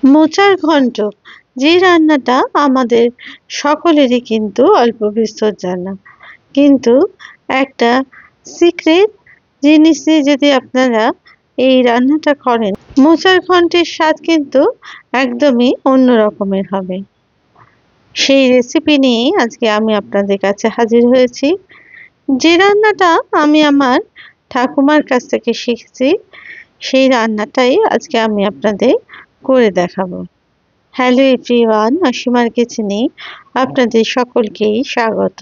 মোচার ঘন্ট, যে রান্নাটা আমাদের সকলেরই কিন্তু অল্প বিস্তর জানা, কিন্তু একটা সিক্রেট জিনিস দিয়ে যদি আপনারা এই রান্নাটা করেন, মোচার ঘন্টের স্বাদ কিন্তু একদমই অন্য রকমের হবে। সেই রেসিপি নিয়ে আজকে আমি আপনাদের কাছে হাজির হয়েছি। যে রান্নাটা আমি আমার ঠাকুমার কাছ থেকে শিখেছি, সেই রান্নাটাই আজকে আমি আপনাদের করে দেখাবো। হ্যালো এভরিওয়ান, অসীমার কিচেনে আপনাদের সকলকেই স্বাগত।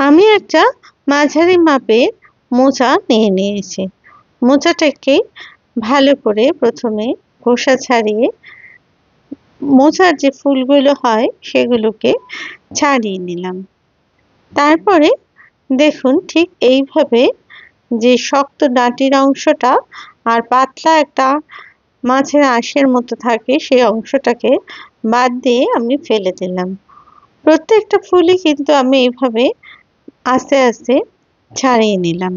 আমি একটা মাঝারি মাপের মোচা নিয়ে নিয়েছি। মোচাটাকে ভালো করে প্রথমে খোসা ছাড়িয়ে মোচার যে ফুলগুলো হয় সেগুলোকে ছাড়িয়ে নিলাম। তারপরে দেখুন ঠিক এইভাবে যে শক্ত ডাঁটির অংশটা আর পাতলা একটা মাছের আঁশের মতো থাকে, সেই অংশটাকে বাদ দিয়ে আমি ফেলে দিলাম। প্রত্যেকটা ফুলই কিন্তু আমি এইভাবে আস্তে আস্তে ছাড়িয়ে নিলাম।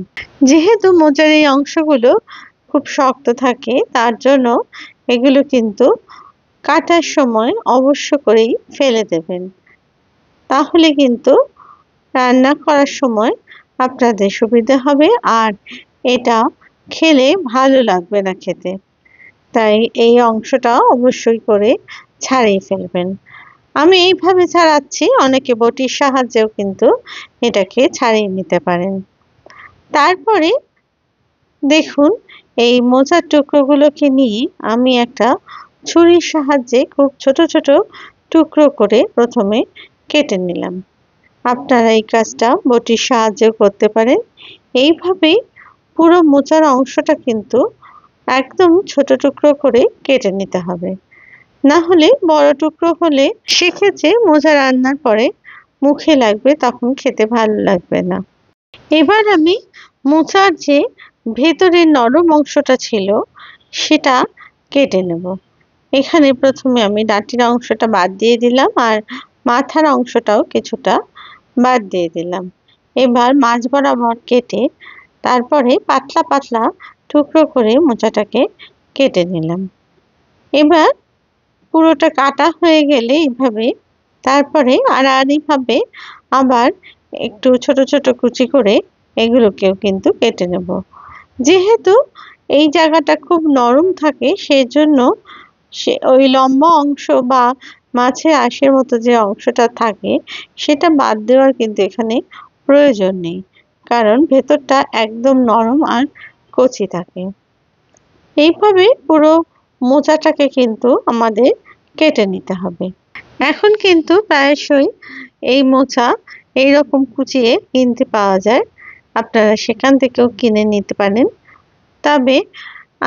যেহেতু মোচার এই অংশগুলো খুব শক্ত থাকে, তার জন্য এগুলো কিন্তু কাটার সময় অবশ্য করেই ফেলে দেবেন, তাহলে কিন্তু রান্না করার সময় আপনাদের সুবিধা হবে আর এটা খেলে ভালো লাগবে না খেতে। তাই এই অংশটা অবশ্যই করে ছাড়িয়ে ফেলবেন। আমি এইভাবে ছাড়াচ্ছি, অনেকে বটির সাহায্যেও কিন্তু এটাকে ছাড়িয়ে নিতে পারেন। তারপরে দেখুন এই মোচার টুকরোগুলোকে নিয়ে আমি একটা ছুরির সাহায্যে খুব ছোট ছোট টুকরো করে প্রথমে কেটে নিলাম। আপনারা এই কাজটা বটির সাহায্যেও করতে পারেন। এইভাবেই পুরো মোচার অংশটা কিন্তু একদম ছোট টুকরো করে কেটে নিতে হবে, না হলে বড় টুকরো হলে সেক্ষেত্রে মোচা রান্নার পরে মুখে লাগবে, তখন খেতে ভালো লাগবে না। এবার আমি মোচার যে ভেতরের নরম অংশটা ছিল সেটা কেটে নেব। এখানে প্রথমে আমি ডাঁটির অংশটা বাদ দিয়ে দিলাম আর মাথার অংশটাও কিছুটা বাদ দিয়ে দিলাম। এবার মাঝ বরাবর কেটে তারপরে পাতলা পাতলা টুকরো করে মোচাটাকে কেটে নিলাম। এবার পুরোটা কাটা হয়ে গেলে এইভাবে তারপরে আড়াআড়িভাবে আবার একটু ছোট ছোট কুচি করে এগুলোকেও কিন্তু কেটে নেব। যেহেতু এই জায়গাটা খুব নরম থাকে, সেজন্য ওই লম্বা অংশ বা মাছের আঁশের মতো যে অংশটা থাকে সেটা বাদ দেওয়ার কিন্তু এখানে প্রয়োজন নেই, কারণ ভেতরটা একদম নরম আর কচি থাকে। এইভাবে পুরো মোচাটাকে কিন্তু আমাদের কেটে নিতে হবে। এখন কিন্তু প্রায়শই এই মোচা এইরকম কুচিয়ে কিনতে পাওয়া যায়, আপনারা সেখান থেকেও কিনে নিতে পারেন। তবে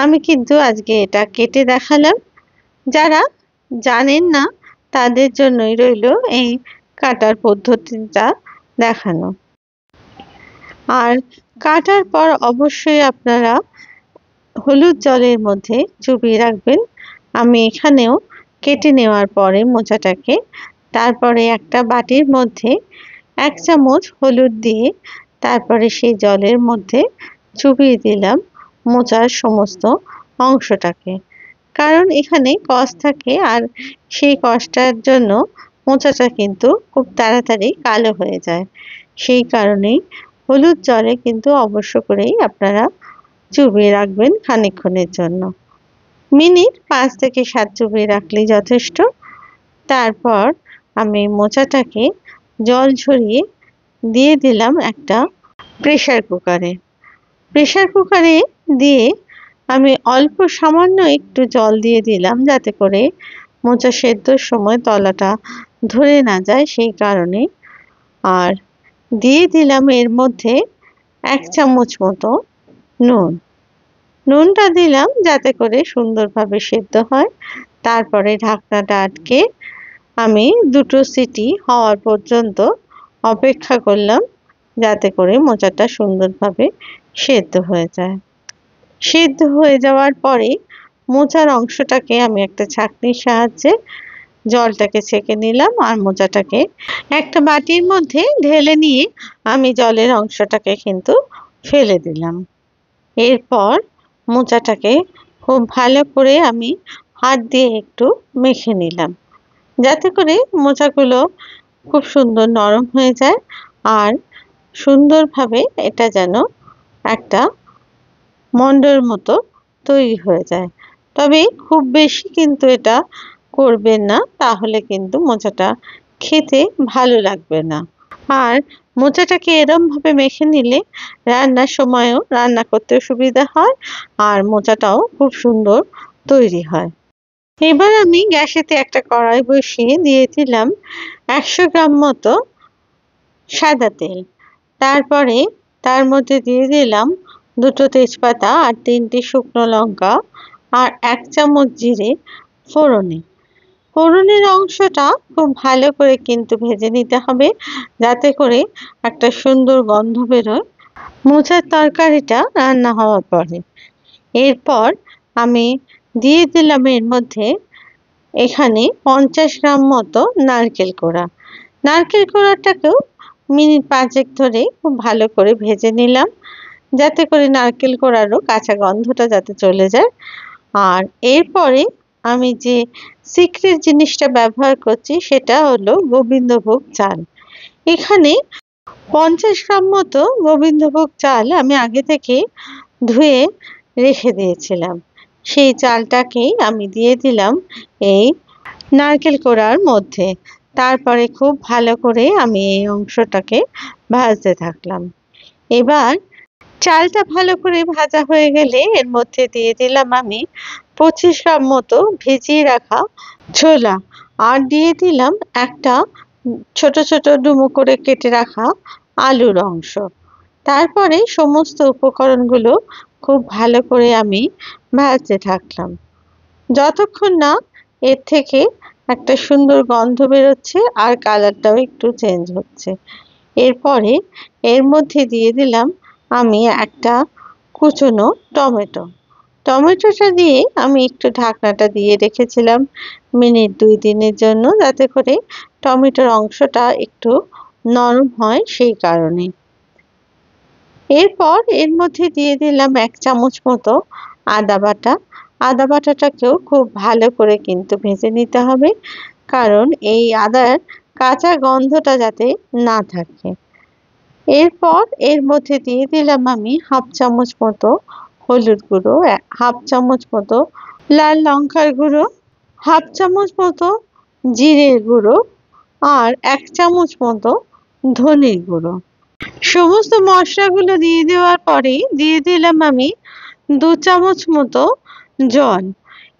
আমি কিন্তু আজকে এটা কেটে দেখালাম। যারা জানেন না তাদের জন্যই রইল এই কাটার পদ্ধতিটা দেখানো। আর কাটার পর অবশ্যই আপনারা হলুদ জলের মধ্যে চুবিয়ে রাখবেন। আমি এখানেও কেটে নেওয়ার পরে মোচাটাকে তারপরে একটা বাটির মধ্যে 1 চামচ হলুদ দিয়ে তারপরে সেই জলের মধ্যে চুবিয়ে দিলাম মোচার সমস্ত অংশটাকে, কারণ এখানে কষ থাকে আর সেই কষটার জন্য মোচাটা কিন্তু খুব তাড়াতাড়ি কালো হয়ে যায়। সেই কারণেই হলুদ জলে কিন্তু অবশ্য করেই আপনারা চুবিয়ে রাখবেন খানিকক্ষণের জন্য। মিনিট 5 থেকে 7 চুবিয়ে রাখলেই যথেষ্ট। তারপর আমি মোচাটাকে জল ঝরিয়ে দিয়ে দিলাম একটা প্রেসার কুকারে। প্রেসার কুকারে দিয়ে আমি অল্প সামান্য একটু জল দিয়ে দিলাম, যাতে করে মোচা সেদ্ধর সময় তলাটা ধরে না যায়, সেই কারণে। আর দিয়ে দিলাম এর মধ্যে 1 চামচ মতো নুন। নুনটা দিলাম যাতে করে সুন্দরভাবে সেদ্ধ হয়। তারপরে ঢাকনাটা আটকে আমি 2টো সিটি হওয়ার পর্যন্ত অপেক্ষা করলাম, যাতে করে মোচাটা সুন্দরভাবে সেদ্ধ হয়ে যায়। সেদ্ধ হয়ে যাওয়ার পরে মোচার অংশটাকে আমি একটা ছাঁকনির সাহায্যে জলটাকে ছেঁকে নিলাম আর মোচাটাকে একটা বাটির মধ্যে ঢেলে নিয়ে আমি জলের অংশটাকে কিন্তু ফেলে দিলাম। এরপর মোচাটাকে খুব ভালো করে আমি হাত দিয়ে একটু মেখে নিলাম, যাতে করে মোচাগুলো খুব সুন্দর নরম হয়ে যায় আর সুন্দরভাবে এটা যেন একটা মন্ডর মতো তৈরি হয়ে যায়। তবে খুব বেশি কিন্তু এটা করবেন না, তাহলে কিন্তু মোচাটা খেতে ভালো লাগবে না। আর মোচাটাকে এরমভাবে মেখে নিলে রান্নার সময়ও রান্না করতেও সুবিধা হয় আর মোচাটাও খুব সুন্দর তৈরি হয়। এবার আমি গ্যাসেতে একটা কড়াই বসিয়ে দিয়ে দিলাম 100 গ্রাম মতো সাদা তেল। তারপরে তার মধ্যে দিয়ে দিলাম 2টো তেজপাতা আর 3টে শুকনো লঙ্কা আর 1 চামচ জিরে ফোড়নে। ফোড়নের অংশটা খুব ভালো করে কিন্তু ভেজে নিতে হবে, যাতে করে একটা সুন্দর গন্ধ বেরোয় মোচার তরকারিটা রান্না হওয়ার পরে। এরপর আমি দিয়ে দিলাম এর মধ্যে এখানে 50 গ্রাম মতো নারকেল কোড়া। নারকেল কোড়াটাকেও মিনিট 5 ধরে খুব ভালো করে ভেজে নিলাম, যাতে করে নারকেল কোড়ারও কাঁচা গন্ধটা যাতে চলে যায়। আর এরপরে আমি যে সিক্রেট জিনিসটা ব্যবহার করছি সেটা হলো গোবিন্দভোগ চাল। এখানে 50 গ্রাম মতো গোবিন্দভোগ চাল আমি আগে থেকে ধুয়ে রেখে দিয়েছিলাম। সেই চালটাকেই আমি দিয়ে দিলাম এই নারকেল কোড়ার মধ্যে। তারপরে খুব ভালো করে আমি এই অংশটাকে ভাজতে থাকলাম। এবার চালটা ভালো করে ভাজা হয়ে গেলে এর মধ্যে দিয়ে দিলাম আমি 25 গ্রাম মতো ভিজিয়ে রাখা ছোলা আর দিয়ে দিলাম একটা ছোট ছোট ডুমো করে কেটে রাখা আলুর অংশ। তারপরে সমস্ত উপকরণগুলো খুব ভালো করে আমি ভাজতে থাকলাম, যতক্ষণ না এর থেকে একটা সুন্দর গন্ধ বেরোচ্ছে আর কালারটাও একটু চেঞ্জ হচ্ছে। এরপরে এর মধ্যে দিয়ে দিলাম আমি একটা কুচনো টমেটো। টমেটোটা দিয়ে আমি একটু ঢাকনাটা দিয়ে রেখেছিলাম মিনিট 2-3-এর জন্য, যাতে করে টমেটোর অংশটা একটু নরম হয় সেই কারণে। এরপর এর মধ্যে দিয়ে দিলাম 1 চামচ মতো আদা বাটা। আদা বাটাটাকেও খুব ভালো করে কিন্তু ভেজে নিতে হবে, কারণ এই আদার কাঁচা গন্ধটা যাতে না থাকে। এরপর এর মধ্যে দিয়ে দিলাম আমি 1/2 চামচ মতো হলুদ গুঁড়ো, 1/2 চামচ মতো লাল লঙ্কার গুঁড়ো, 1/2 চামচ মতো জিরের গুঁড়ো আর 1 চামচ মতো ধনের গুঁড়ো। সমস্ত মশলাগুলো দিয়ে দেওয়ার পরে দিয়ে দিলাম আমি 2 চামচ মতো জল।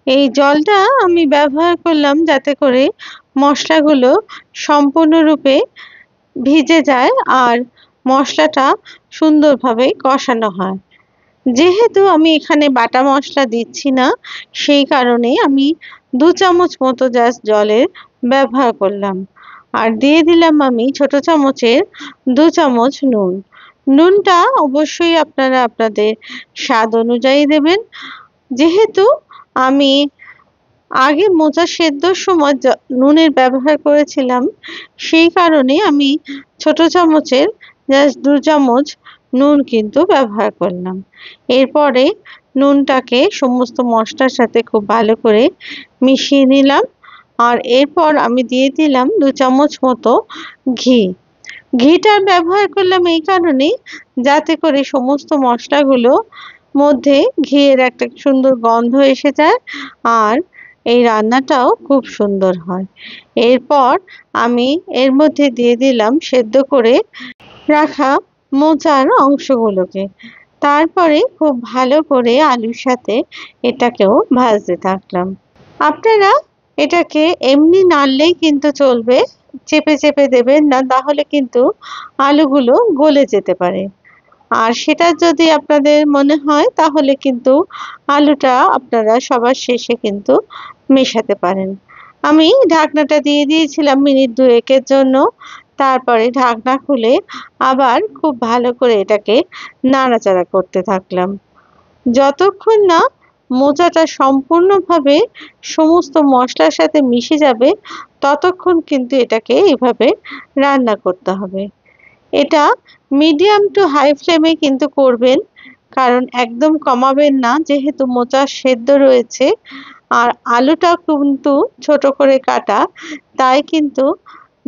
এই জলটা আমি ব্যবহার করলাম যাতে করে মশলাগুলো সম্পূর্ণরূপে ভিজে যায় আর মশলাটা সুন্দরভাবে কষানো হয়। যেহেতু আমি এখানে বাটা মশলা দিচ্ছি না, সেই কারণে আমি 2 চামচ মতো জাস্ট জলের ব্যবহার করলাম। আর দিয়ে দিলাম আমি ছোট চামচের 2 চামচ নুন। নুনটা অবশ্যই আপনারা আপনাদের স্বাদ অনুযায়ী দেবেন। যেহেতু আমি আগে মোচা সেদ্ধর সময় নুনের ব্যবহার করেছিলাম, সেই কারণে আমি ছোট চামচের জাস্ট 2 চামচ নুন কিন্তু ব্যবহার করলাম। এরপরে নুনটাকে সমস্ত মশলার সাথে খুব ভালো করে মিশিয়ে নিলাম আর এরপর আমি দিয়ে দিলাম 2 চামচ মতো ঘি। ঘিটা ব্যবহার করলাম এই কারণেই, যাতে করে সমস্ত মশলাগুলো মধ্যে ঘিয়ের একটা সুন্দর গন্ধ এসে যায় আর এই রান্নাটাও খুব সুন্দর হয়। এরপর আমি এর মধ্যে দিয়ে দিলাম সেদ্ধ করে রাখা মোচার অংশগুলোকে। তারপরে খুব ভালো করে আলুর সাথে এটাকেও ভাজতে থাকলাম। আপনারা এটাকে এমনি নাড়লেই কিন্তু চলবে, চেপে চেপে দেবেন না, তাহলে কিন্তু আলুগুলো গলে যেতে পারে। আর সেটা যদি আপনাদের মনে হয় তাহলে কিন্তু আলুটা আপনারা সবার শেষে কিন্তু মেশাতে পারেন। আমি ঢাকনাটা দিয়ে দিয়েছিলাম মিনিট 2-এর জন্য। তারপরে ঢাকনা খুলে আবার খুব ভালো করে এটাকে নাড়াচাড়া করতে থাকলাম, যতক্ষণ না মোচাটা সম্পূর্ণভাবে সমস্ত মশলার সাথে মিশে যাবে ততক্ষণ কিন্তু এটাকে এইভাবে রান্না করতে হবে। এটা মিডিয়াম টু হাই ফ্লেমে কিন্তু করবেন, কারণ একদম কমাবেন না, যেহেতু মোচা সেদ্ধ রয়েছে আর আলুটা কিন্তু ছোট করে কাটা, তাই কিন্তু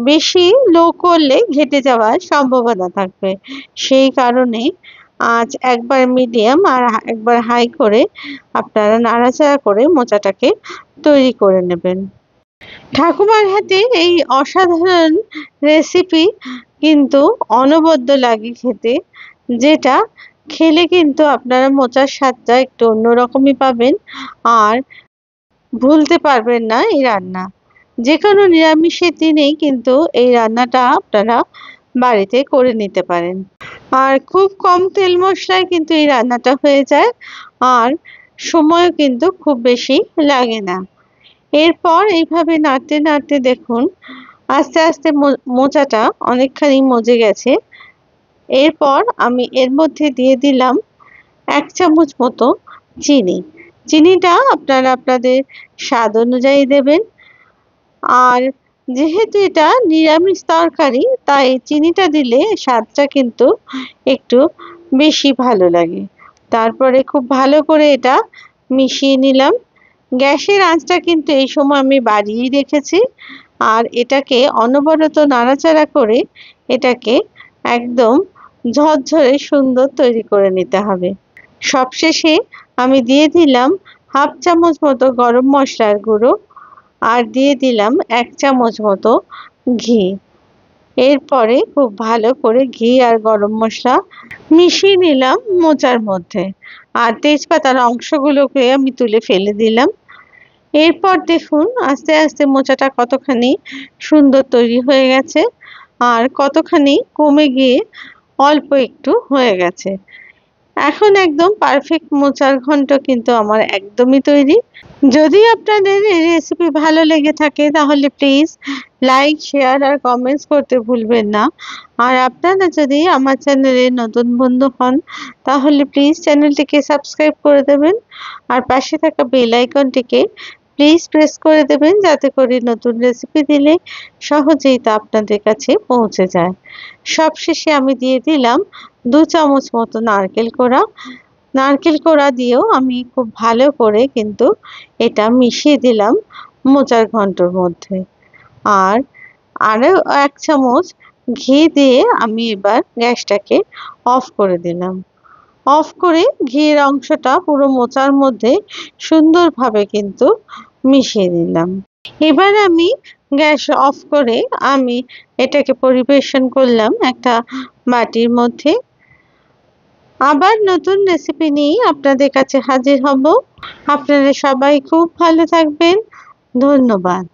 বেশি লো করলে ঘেটে যাওয়ার সম্ভাবনা থাকবে। সেই কারণে আঁচ একবার মিডিয়াম আর একবার হাই করে আপনারা নাড়াচাড়া করে মোচাটাকে তৈরি করে নেবেন। ঠাকুমার হাতে এই অসাধারণ রেসিপি কিন্তু অনবদ্য লাগে খেতে, যেটা খেলে কিন্তু আপনারা মোচার স্বাদটা একটু অন্যরকমই পাবেন আর ভুলতে পারবেন না এই রান্না। যেকোনো নিরামিষের দিনেই কিন্তু এই রান্নাটা আপনারা বাড়িতে করে নিতে পারেন। আর খুব কম তেল মশলায় কিন্তু এই রান্নাটা হয়ে যায় আর সময়ও কিন্তু খুব বেশি লাগে না। এরপর এইভাবে নাড়তে নাড়তে দেখুন আস্তে আস্তে মোচাটা অনেকখানি মজে গেছে। এরপর আমি এর মধ্যে দিয়ে দিলাম 1 চামচ মতো চিনি। চিনিটা আপনারা আপনাদের স্বাদ অনুযায়ী দেবেন। আর যেহেতু এটা নিরামিষ তরকারি, তাই চিনিটা দিলে স্বাদটা কিন্তু একটু বেশি ভালো লাগে। তারপরে খুব ভালো করে এটা মিশিয়ে নিলাম। গ্যাসের আঁচটা কিন্তু এই সময় আমি বাড়িয়েই রেখেছি আর এটাকে অনবরত নাড়াচাড়া করে এটাকে একদম ঝরঝরে সুন্দর তৈরি করে নিতে হবে। সবশেষে আমি দিয়ে দিলাম 1/2 চামচ মতো গরম মশলার গুঁড়ো আর দিয়ে দিলাম 1 চামচ মতো ঘি। এরপরে খুব ভালো করে ঘি আর গরম মশলা মিশিয়ে নিলাম মোচার মধ্যে আর তেজপাতার অংশগুলোকে আমি তুলে ফেলে দিলাম। এরপর দেখুন আস্তে আস্তে মোচাটা কতখানি সুন্দর তৈরি হয়ে গেছে আর কতখানি কমে গিয়ে অল্প একটু হয়ে গেছে। এখন একদম পারফেক্ট মোচার ঘন্ট কিন্তু আমার একদমই তৈরি। যদি আপনাদের এই রেসিপি ভালো লেগে থাকে তাহলে প্লিজ লাইক, শেয়ার আর কমেন্টস করতে ভুলবেন না। আর আপনারা যদি আমার চ্যানেলে নতুন বন্ধু হন তাহলে প্লিজ চ্যানেলটিকে সাবস্ক্রাইব করে দেবেন আর পাশে থাকা বেল আইকনটিকে প্লিজ প্রেস করে দেবেন, যাতে করে নতুন রেসিপি দিলে সহজেই তা আপনাদের কাছে পৌঁছে যায়। সবশেষে আমি দিয়ে দিলাম 2 চামচ মতো নারকেল কোড়া। নারকেল কোড়া দিয়েও আমি খুব ভালো করে কিন্তু এটা মিশিয়ে দিলাম মোচার ঘন্টর মধ্যে। আর আরও 1 চামচ ঘি দিয়ে আমি এবার গ্যাসটাকে অফ করে দিলাম। অফ করে ঘির অংশটা পুরো মোচার মধ্যে সুন্দরভাবে কিন্তু মিশিয়ে দিলাম। এবার আমি গ্যাস অফ করে আমি এটাকে পরিবেশন করলাম একটা বাটির মধ্যে। আবার নতুন রেসিপি নিয়ে আপনাদের কাছে হাজির হব। আপনারা সবাই খুব ভালো থাকবেন। ধন্যবাদ।